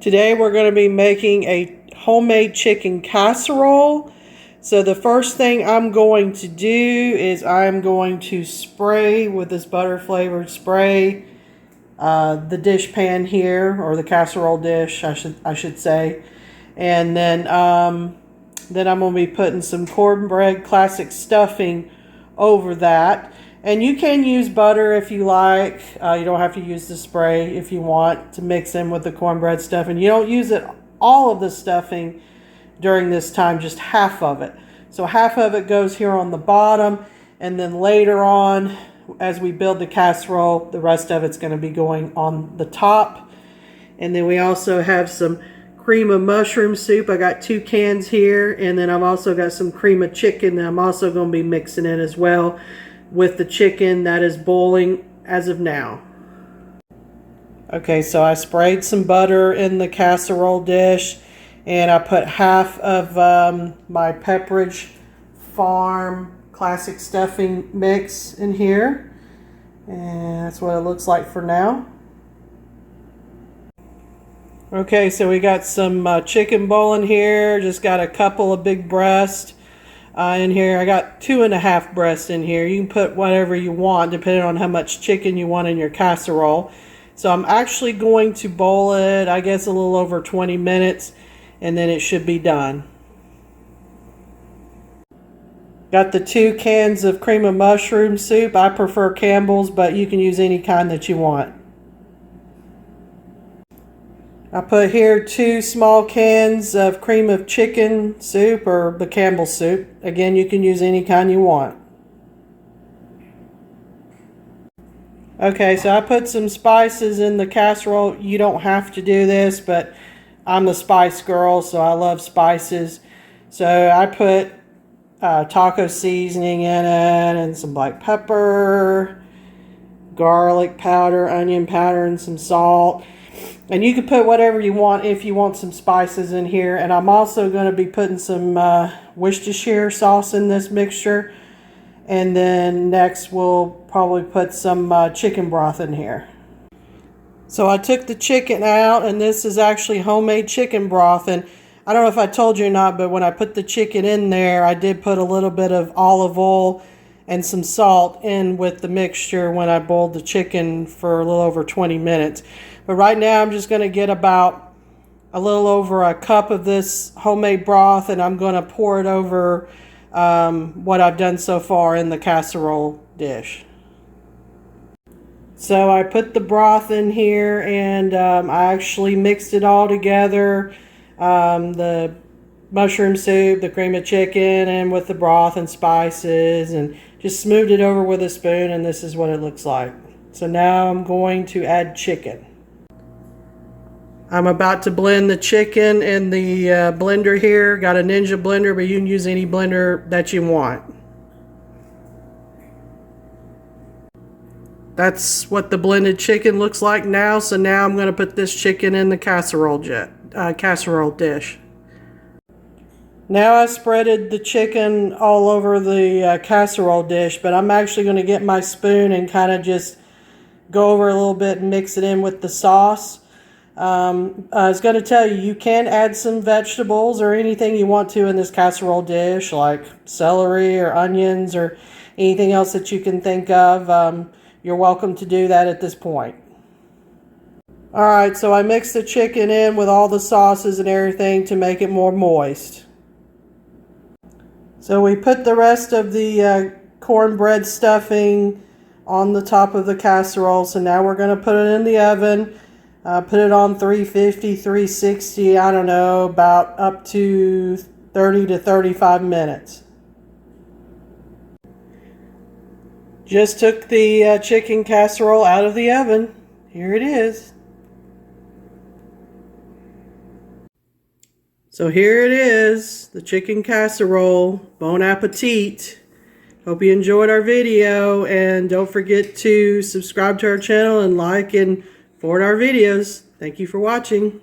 Today we're going to be making a homemade chicken casserole. So the first thing I'm going to do is I'm going to spray with this butter flavored spray the dish pan here, or the casserole dish I should say. And then I'm going to be putting some cornbread classic stuffing over that. And you can use butter if you like. You don't have to use the spray if you want to mix in with the cornbread stuffing. You don't use all of the stuffing during this time, just half of it. So half of it goes here on the bottom, and then later on, as we build the casserole, the rest of it's going to be going on the top. And then we also have some cream of mushroom soup. I got 2 cans here, and then I've also got some cream of chicken that I'm also going to be mixing in as well with the chicken that is boiling as of now. Okay, so I sprayed some butter in the casserole dish, and I put half of my Pepperidge Farm classic stuffing mix in here, and that's what it looks like for now. Okay, so we got some chicken boiling here. Just got a couple of big breasts in here. I got 2.5 breasts in here. You can put whatever you want depending on how much chicken you want in your casserole. So I'm actually going to boil it, I guess, a little over 20 minutes, and then it should be done. Got the 2 cans of cream of mushroom soup. I prefer Campbell's, but you can use any kind that you want. I put here 2 small cans of cream of chicken soup, or the Campbell soup. Again, you can use any kind you want. Okay, so I put some spices in the casserole. You don't have to do this, but I'm the spice girl, so I love spices. So I put taco seasoning in it, and some black pepper, garlic powder, onion powder, and some salt. And you can put whatever you want if you want some spices in here. And I'm also going to be putting some Worcestershire sauce in this mixture. And then next we'll probably put some chicken broth in here. So I took the chicken out, and this is actually homemade chicken broth. And I don't know if I told you or not, but when I put the chicken in there, I did put a little bit of olive oil and some salt in with the mixture when I boiled the chicken for a little over 20 minutes. But right now I'm just going to get about a little over a cup of this homemade broth, and I'm going to pour it over what I've done so far in the casserole dish. So I put the broth in here, and I actually mixed it all together. The mushroom soup, the cream of chicken, and with the broth and spices, and just smoothed it over with a spoon, and this is what it looks like. So now I'm going to add chicken. I'm about to blend the chicken in the blender here. Got a Ninja blender, but you can use any blender that you want. That's what the blended chicken looks like now. So now I'm going to put this chicken in the casserole dish. Now I spreaded the chicken all over the casserole dish, but I'm actually going to get my spoon and kind of just go over a little bit and mix it in with the sauce. I was going to tell you, you can add some vegetables or anything you want to in this casserole dish, like celery or onions or anything else that you can think of. You're welcome to do that at this point. Alright, so I mixed the chicken in with all the sauces and everything to make it more moist. So we put the rest of the cornbread stuffing on the top of the casserole. So now we're going to put it in the oven. Put it on 350, 360, I don't know, about up to 30 to 35 minutes. Just took the chicken casserole out of the oven. Here it is. So here it is, the chicken casserole. Bon appetit. Hope you enjoyed our video, and don't forget to subscribe to our channel and like and forward our videos. Thank you for watching.